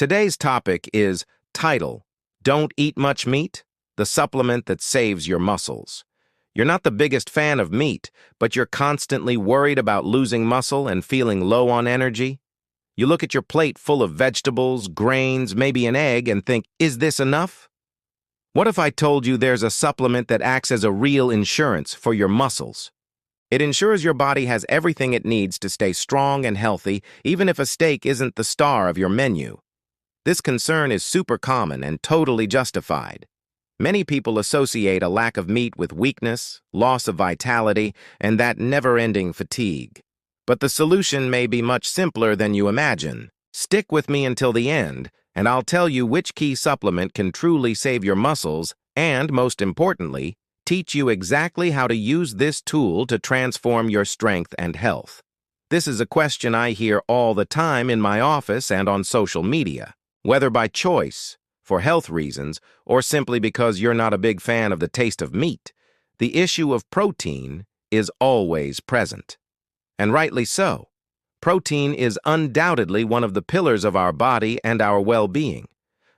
Today's topic is title, Don't Eat Much Meat, the supplement that saves your muscles. You're not the biggest fan of meat, but you're constantly worried about losing muscle and feeling low on energy. You look at your plate full of vegetables, grains, maybe an egg, and think, is this enough? What if I told you there's a supplement that acts as a real insurance for your muscles? It ensures your body has everything it needs to stay strong and healthy, even if a steak isn't the star of your menu. This concern is super common and totally justified. Many people associate a lack of meat with weakness, loss of vitality, and that never-ending fatigue. But the solution may be much simpler than you imagine. Stick with me until the end, and I'll tell you which key supplement can truly save your muscles and, most importantly, teach you exactly how to use this tool to transform your strength and health. This is a question I hear all the time in my office and on social media. Whether by choice, for health reasons, or simply because you're not a big fan of the taste of meat, the issue of protein is always present. And rightly so. Protein is undoubtedly one of the pillars of our body and our well-being.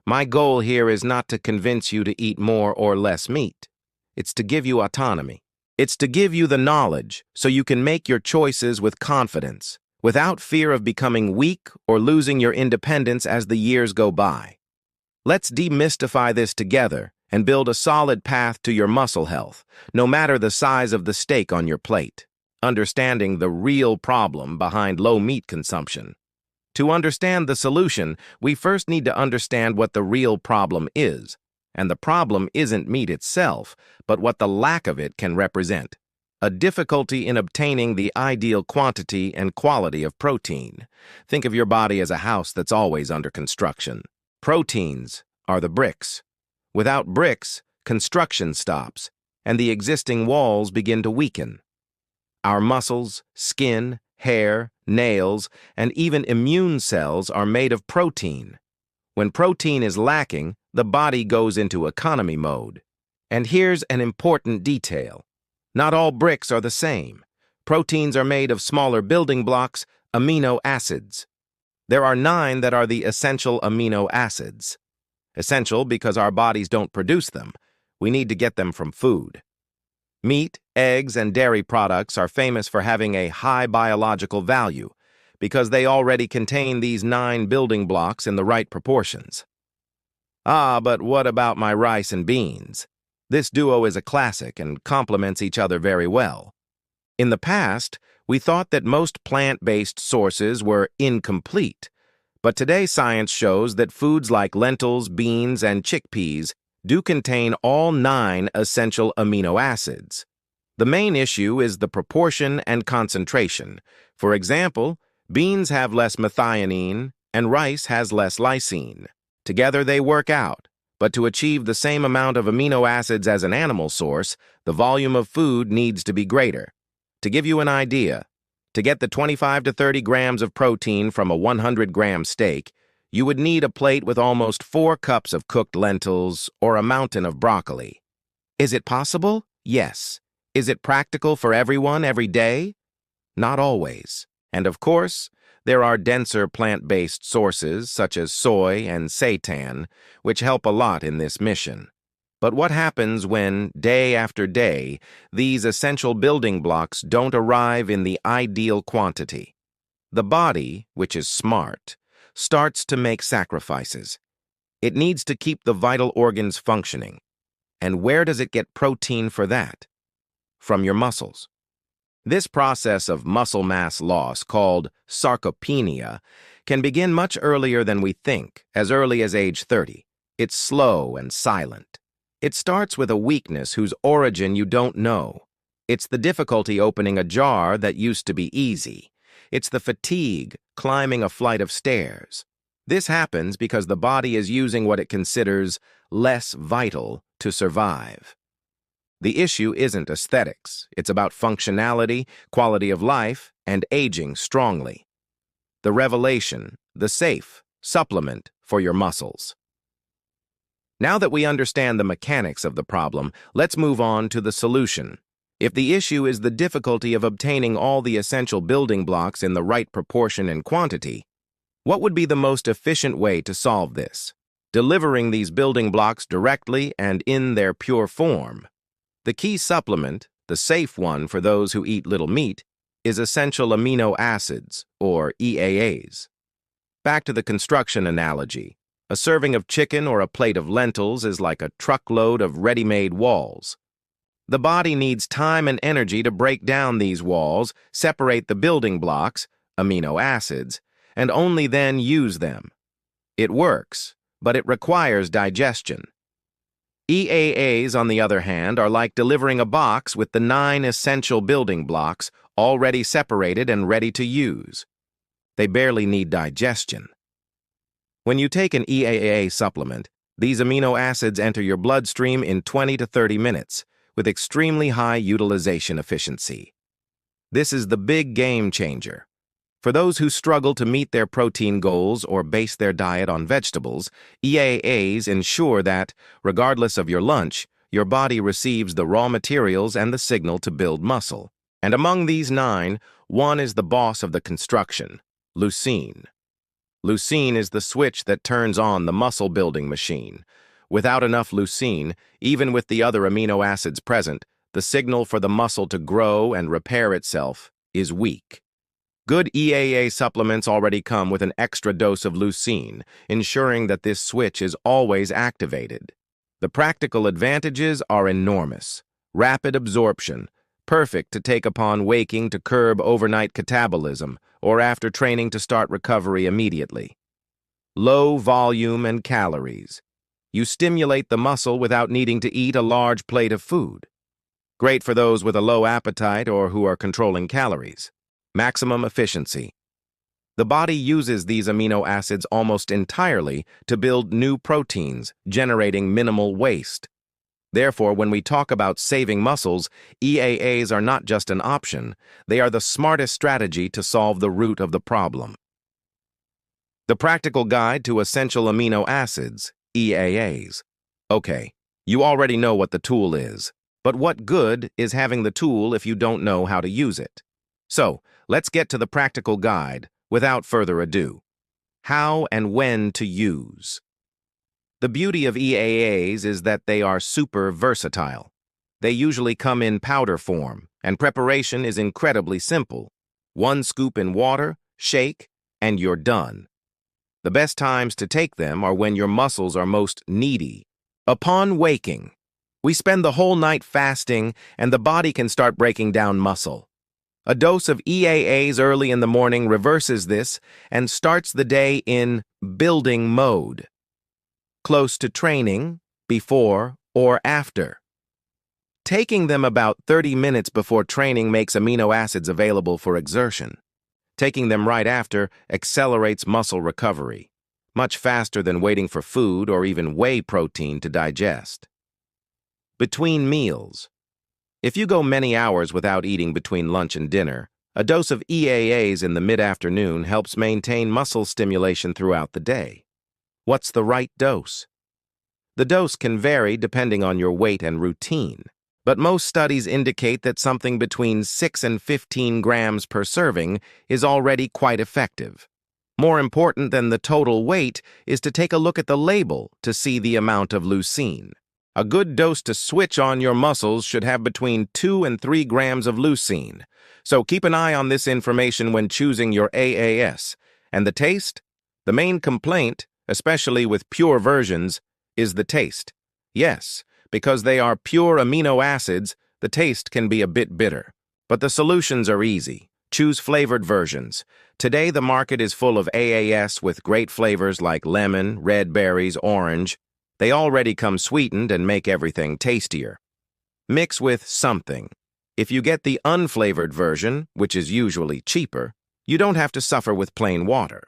My goal here is not to convince you to eat more or less meat. It's to give you autonomy. It's to give you the knowledge so you can make your choices with confidence, without fear of becoming weak or losing your independence as the years go by. Let's demystify this together and build a solid path to your muscle health, no matter the size of the steak on your plate, understanding the real problem behind low meat consumption. To understand the solution, we first need to understand what the real problem is. And the problem isn't meat itself, but what the lack of it can represent. A difficulty in obtaining the ideal quantity and quality of protein. Think of your body as a house that's always under construction. Proteins are the bricks. Without bricks, construction stops, and the existing walls begin to weaken. Our muscles, skin, hair, nails, and even immune cells are made of protein. When protein is lacking, the body goes into economy mode. And here's an important detail. Not all bricks are the same. Proteins are made of smaller building blocks, amino acids. There are 9 that are the essential amino acids. Essential because our bodies don't produce them. We need to get them from food. Meat, eggs, and dairy products are famous for having a high biological value because they already contain these 9 building blocks in the right proportions. But what about my rice and beans? This duo is a classic and complements each other very well. In the past, we thought that most plant-based sources were incomplete, but today science shows that foods like lentils, beans, and chickpeas do contain all 9 essential amino acids. The main issue is the proportion and concentration. For example, beans have less methionine and rice has less lysine. Together they work out. But to achieve the same amount of amino acids as an animal source, the volume of food needs to be greater. To give you an idea, to get the 25 to 30 grams of protein from a 100-gram steak, you would need a plate with almost 4 cups of cooked lentils or a mountain of broccoli. Is it possible? Yes. Is it practical for everyone every day? Not always. And of course, there are denser plant-based sources such as soy and seitan, which help a lot in this mission. But what happens when, day after day, these essential building blocks don't arrive in the ideal quantity? The body, which is smart, starts to make sacrifices. It needs to keep the vital organs functioning. And where does it get protein for that? From your muscles. This process of muscle mass loss, called sarcopenia, can begin much earlier than we think, as early as age 30. It's slow and silent. It starts with a weakness whose origin you don't know. It's the difficulty opening a jar that used to be easy. It's the fatigue climbing a flight of stairs. This happens because the body is using what it considers less vital to survive. The issue isn't aesthetics. It's about functionality, quality of life, and aging strongly. The revelation, the safe supplement for your muscles. Now that we understand the mechanics of the problem, let's move on to the solution. If the issue is the difficulty of obtaining all the essential building blocks in the right proportion and quantity, What would be the most efficient way to solve this? Delivering these building blocks directly and in their pure form. The key supplement, the safe one for those who eat little meat, is essential amino acids, or EAAs. Back to the construction analogy. A serving of chicken or a plate of lentils is like a truckload of ready-made walls. The body needs time and energy to break down these walls, separate the building blocks, amino acids, and only then use them. It works, but it requires digestion. EAAs, on the other hand, are like delivering a box with the 9 essential building blocks already separated and ready to use. They barely need digestion. When you take an EAA supplement, these amino acids enter your bloodstream in 20 to 30 minutes, with extremely high utilization efficiency. This is the big game changer. For those who struggle to meet their protein goals or base their diet on vegetables, EAAs ensure that, regardless of your lunch, your body receives the raw materials and the signal to build muscle. And among these 9, one is the boss of the construction, leucine. Leucine is the switch that turns on the muscle-building machine. Without enough leucine, even with the other amino acids present, the signal for the muscle to grow and repair itself is weak. Good EAA supplements already come with an extra dose of leucine, ensuring that this switch is always activated. The practical advantages are enormous. Rapid absorption, perfect to take upon waking to curb overnight catabolism, or after training to start recovery immediately. Low volume and calories. You stimulate the muscle without needing to eat a large plate of food. Great for those with a low appetite or who are controlling calories. Maximum efficiency. The body uses these amino acids almost entirely to build new proteins, generating minimal waste. Therefore, when we talk about saving muscles, EAAs are not just an option, they are the smartest strategy to solve the root of the problem. The Practical Guide to Essential Amino Acids, EAAs. Okay, you already know what the tool is, but what good is having the tool if you don't know how to use it? So, let's get to the practical guide without further ado. How and when to use. The beauty of EAAs is that they are super versatile. They usually come in powder form, and preparation is incredibly simple. 1 scoop in water, shake, and you're done. The best times to take them are when your muscles are most needy. Upon waking, we spend the whole night fasting, and the body can start breaking down muscle. A dose of EAAs early in the morning reverses this and starts the day in building mode, close to training, before or after. Taking them about 30 minutes before training makes amino acids available for exertion. Taking them right after accelerates muscle recovery, much faster than waiting for food or even whey protein to digest. Between meals. If you go many hours without eating between lunch and dinner, a dose of EAAs in the mid-afternoon helps maintain muscle stimulation throughout the day. What's the right dose? The dose can vary depending on your weight and routine, but most studies indicate that something between 6 and 15 grams per serving is already quite effective. More important than the total weight is to take a look at the label to see the amount of leucine. A good dose to switch on your muscles should have between 2 and 3 grams of leucine, so keep an eye on this information when choosing your AAS. And the taste? The main complaint, especially with pure versions, is the taste. Yes, because they are pure amino acids, the taste can be a bit bitter. But the solutions are easy. Choose flavored versions. Today the market is full of AAS with great flavors like lemon, red berries, orange. They already come sweetened and make everything tastier. Mix with something. If you get the unflavored version, which is usually cheaper, you don't have to suffer with plain water.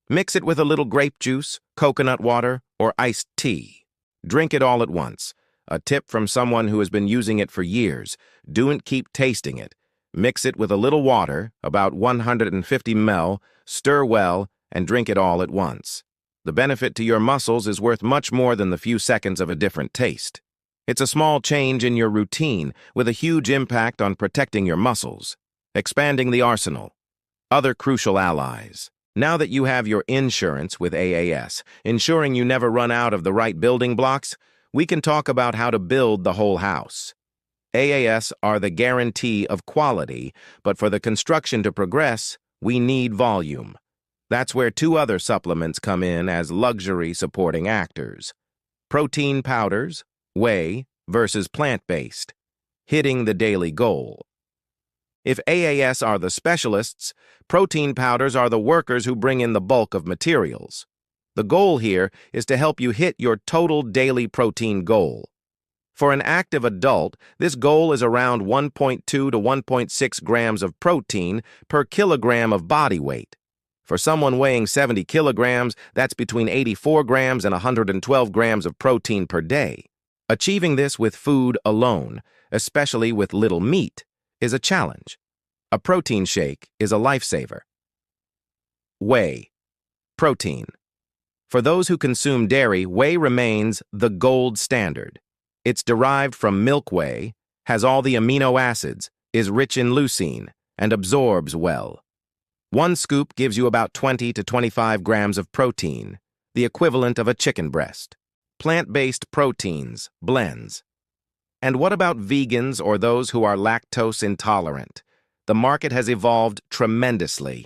Mix it with a little grape juice, coconut water, or iced tea. Drink it all at once. A tip from someone who has been using it for years: don't keep tasting it. Mix it with a little water, about 150 ml, stir well, and drink it all at once. The benefit to your muscles is worth much more than the few seconds of a different taste. It's a small change in your routine with a huge impact on protecting your muscles. Expanding the arsenal. Other crucial allies. Now that you have your insurance with AAS, ensuring you never run out of the right building blocks, we can talk about how to build the whole house. AAS are the guarantee of quality, but for the construction to progress, we need volume. That's where two other supplements come in as luxury supporting actors. Protein powders, whey, versus plant-based, hitting the daily goal. If AAS are the specialists, protein powders are the workers who bring in the bulk of materials. The goal here is to help you hit your total daily protein goal. For an active adult, this goal is around 1.2 to 1.6 grams of protein per kilogram of body weight. For someone weighing 70 kilograms, that's between 84 grams and 112 grams of protein per day. Achieving this with food alone, especially with little meat, is a challenge. A protein shake is a lifesaver. Whey. Protein. For those who consume dairy, whey remains the gold standard. It's derived from milk whey, has all the amino acids, is rich in leucine, and absorbs well. One scoop gives you about 20 to 25 grams of protein, the equivalent of a chicken breast. Plant-based proteins, blends. And what about vegans or those who are lactose intolerant? The market has evolved tremendously.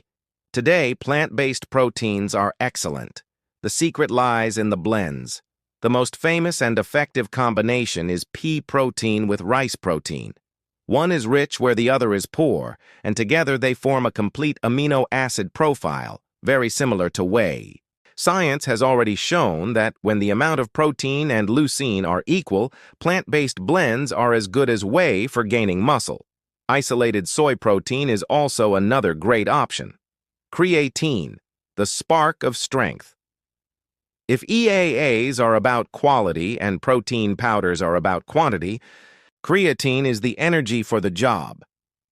Today, plant-based proteins are excellent. The secret lies in the blends. The most famous and effective combination is pea protein with rice protein. One is rich where the other is poor, and together they form a complete amino acid profile, very similar to whey. Science has already shown that when the amount of protein and leucine are equal, plant-based blends are as good as whey for gaining muscle. Isolated soy protein is also another great option. Creatine, the spark of strength. If EAAs are about quality and protein powders are about quantity, creatine is the energy for the job.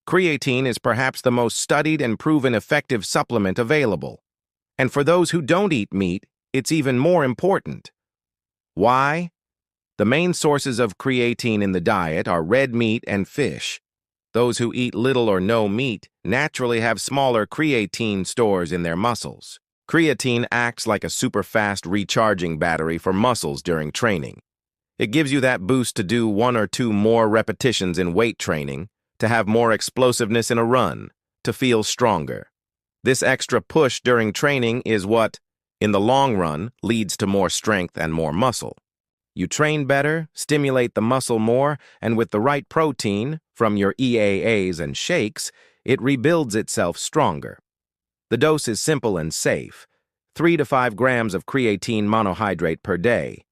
Creatine is perhaps the most studied and proven effective supplement available. And for those who don't eat meat, it's even more important. Why? The main sources of creatine in the diet are red meat and fish. Those who eat little or no meat naturally have smaller creatine stores in their muscles. Creatine acts like a super-fast recharging battery for muscles during training. It gives you that boost to do 1 or 2 more repetitions in weight training, to have more explosiveness in a run, to feel stronger. This extra push during training is what, in the long run, leads to more strength and more muscle. You train better, stimulate the muscle more, and with the right protein, from your EAAs and shakes, it rebuilds itself stronger. The dose is simple and safe, 3 to 5 grams of creatine monohydrate per day.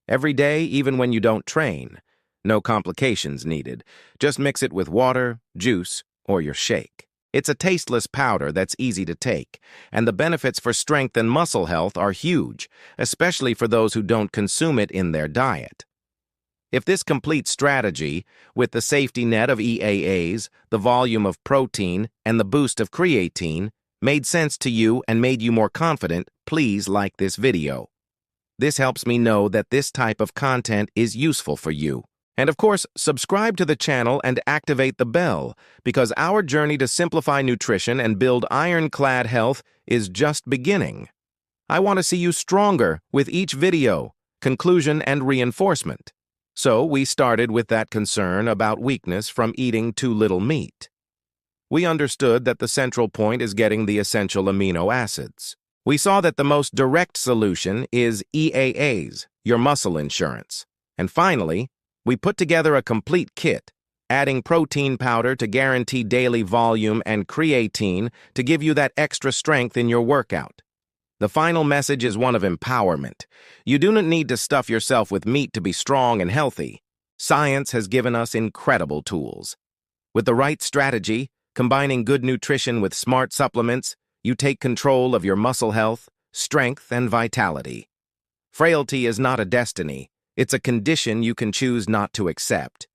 Every day, even when you don't train. No complications needed. Just mix it with water, juice, or your shake. It's a tasteless powder that's easy to take, and the benefits for strength and muscle health are huge, especially for those who don't consume it in their diet. If this complete strategy, with the safety net of EAAs, the volume of protein, and the boost of creatine, made sense to you and made you more confident, please like this video. This helps me know that this type of content is useful for you. And of course, subscribe to the channel and activate the bell, because our journey to simplify nutrition and build ironclad health is just beginning. I want to see you stronger with each video, conclusion and reinforcement. So we started with that concern about weakness from eating too little meat. We understood that the central point is getting the essential amino acids. We saw that the most direct solution is EAAs, your muscle insurance. And finally, we put together a complete kit, adding protein powder to guarantee daily volume and creatine to give you that extra strength in your workout. The final message is one of empowerment. You do not need to stuff yourself with meat to be strong and healthy. Science has given us incredible tools. With the right strategy, combining good nutrition with smart supplements, you take control of your muscle health, strength, and vitality. Frailty is not a destiny. It's a condition you can choose not to accept.